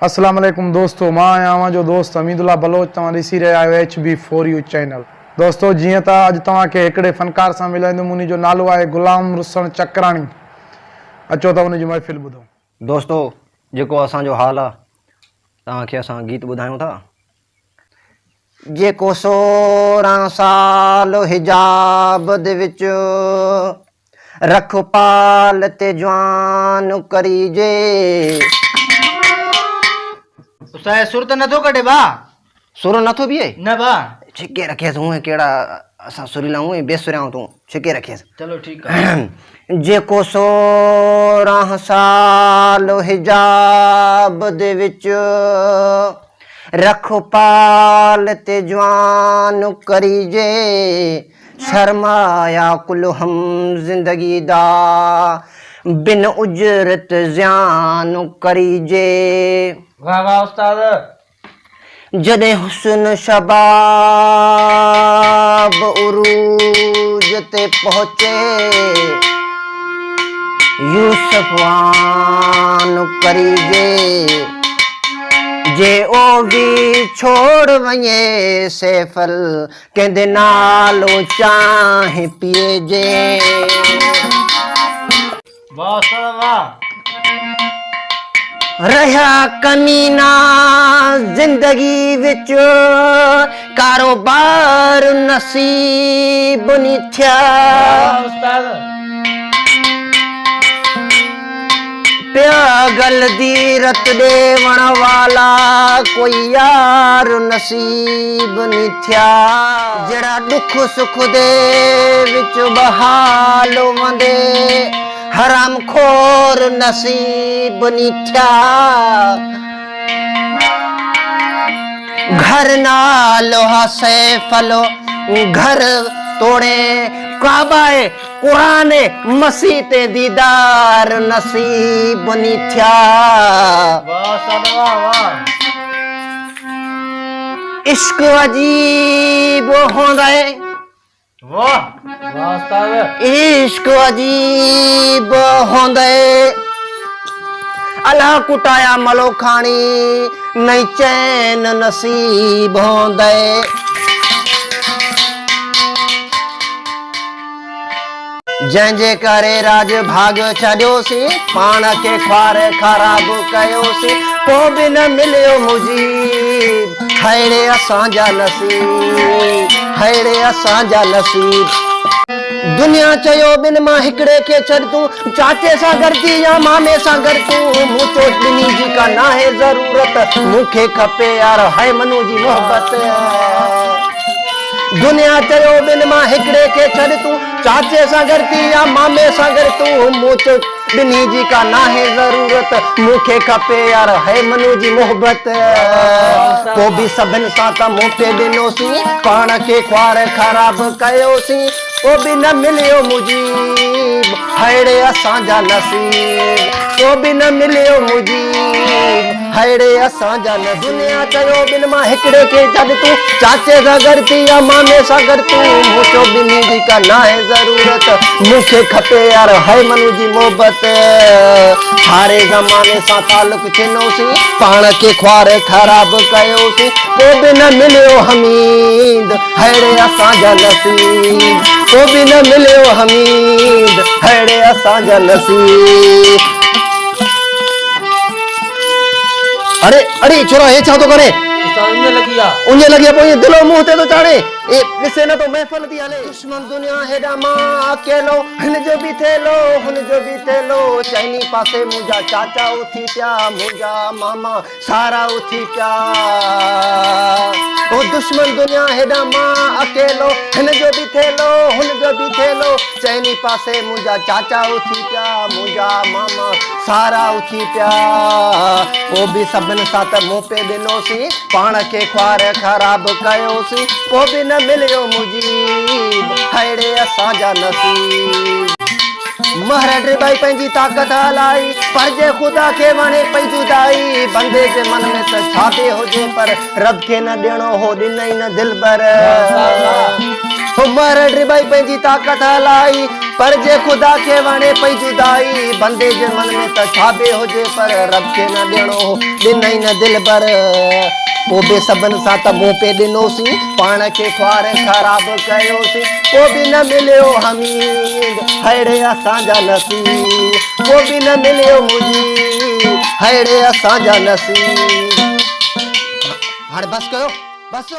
अस्सलाम वालेकुम दोस्तों, मां आहियां जो दोस्त हमीदुल्ला बलोच। तव्हां ॾिसी रहिया आहियो HB4U चैनल। दोस्तों, जीअं त अॼु तव्हांखे हिकिड़े फनकार सां मिलाईंदुमि, उन जो नालो आहे गुलाम रुसन चक्राणी। अचो त उन जी महफ़िल ॿुधो। दोस्तों, जेको असांजो हाल आहे तव्हांखे असां गीत ॿुधायूं था। जेको 16 साल हिजाब दे विच रख पाल ते जवान करीजे। उस्ताद सुर तो नथो कटे बा। सुर नथो बीहे न बा। छिके रखेस हूं केड़ा असां सुरीला हूं बेसुरियां तूं छिके रखेस। चलो ठीक है। जेको 16 साल हिजाब दे विच रख पाल ते जवान करीजे। शर्माया कुल हम जिंदगी दा बिन उजरत ज़ियान करीजे। वाह वाह उस्ताद। जदे हुस्न शबाब उरूज ते पहुंचे यूसुफवान करीजे। जे ओ भी छोड़ वञे सैफल कंहिंदे नालो चाहे पिए जे। वाह उस्ताद वाह। रहा कमीना जिंदगी विच कारोबार नसीब नी थिया। उस्ताद प्यागल दी रत देवण वाला कोई यार नसीब नी थिया। जड़ा दुख सुख दे विच बहाल वंदे हराम खोर नसीब नी थिया। घर नालो हसे फलो घर तोड़े काबाए कुराने मसीह ते दीदार नसीब नी थिया। वाह उस्ताद वाह वाह। इश्क अजीब होंदा है। वाह वाह उस्ताद। इश्क अजीब होंदा है। अल्लाह कुटाया मलो खानी नहीं चैन नसीब होंदा है। जंहिंजे करे राज भाग छॾियोसी पाण खे ख्वार ख़राब कयोसी पोइ बि न मिलियो मुजीब हैड़े असांजा नसीब हैड़े असांजा नसीब। दुनिया चयो ॿिनि मां हिकिड़े खे छॾ तूं चाचे सां गॾिजी या मामे सां गॾु तूं मूं चयो ॿिन्ही जी का नाहे ज़रूरत मूंखे खपे यार है मनू जी मोहबत। दुनिया चयो ॿिनि मां हिकिड़े खे छॾ तूं चाचे सां गॾु थी या मामे सां गॾु तूं मूं चयो ॿिन्ही जी का नाहे ज़रूरत मूंखे खपे यार है मनू जी मोहबत। पोइ बि सभिनि सां त मूं पे ॾिनोसीं पाण खे ख्वार ख़राब कयोसीं पोइ बि न मिलियो मुजीब हैड़े असांजा नसीब पोइ बि न मिलियो मुजीब हैड़े असांजा नसीब। दुनिया चयो ॿिनि मां हिकिड़े खे छॾ तूं चाचे सां गॾु थी या मामे सां गॾु तूं मूं चयो ॿिन्ही जी का नाहे ज़रूरत मूंखे खपे यार है मनू जी मोहबत। हारे ज़माने सां तालुक चिनोसीं पाण खे ख्वार ख़राब कयोसीं पोइ बि न मिलियो हमीद हैड़े असांजा नसीब पोइ बि न मिलियो हमीद हैड़े असांजा नसीब। अरे अरे छोरा हे छा तो करे? उस्ताद उन्हें लगी आ। उन्हें लगी पोइ दिलो मुंह ते तो चाणे ए ॾिसे न तो महफ़िल थी हले। दुश्मन दुनिया हेॾा मां अकेलो हिन जो बि थेलो हुन जो बि थेलो चइनी पासे मुंहिंजा चाचा उथी पिया मुंहिंजा मामा सारा उथी पिया। ओ दुश्मन दुनिया हेॾा मां अकेलो हिन जो बि थेलो हुन जो बि थेलो चइनी पासे मुंहिंजा चाचा उथी पिया मुंहिंजा मामा सारा उथी पिया। पोइ बि सभिनि सां त मूं पे ॾिनोसीं पाण खे ख्वार ख़राब कयोसीं पोइ बि न मिलियो मुजीब हैड़े असांजा नसीब। महर ड्रिबाई पंहिंजी ताक़त हलाई पर जे ख़ुदा खे वणे पई जुदाई बंदे जे मन में त छा बि हुजे पर रब खे न ॾियणो हो ॾिनई न दिलबर। उमर ड्रिबाई पंहिंजी ताक़त हलाई पर जे ख़ुदा खे वणे पई जुदाई बंदे जे मन में त छा बि हुजे पर रब खे न ॾियणो ॾिनई न दिल भर पोइ बि सभिनि सां त मुंहुं पे ॾिनोसीं पाण खे ख्वार ख़राब कयोसीं पोइ बि न मिलियो हमीद अहिड़े असांजा नसीब पोइ बि न मिलियो मुंहिंजी अहिड़े असांजा नसीब हाणे बस कयो बस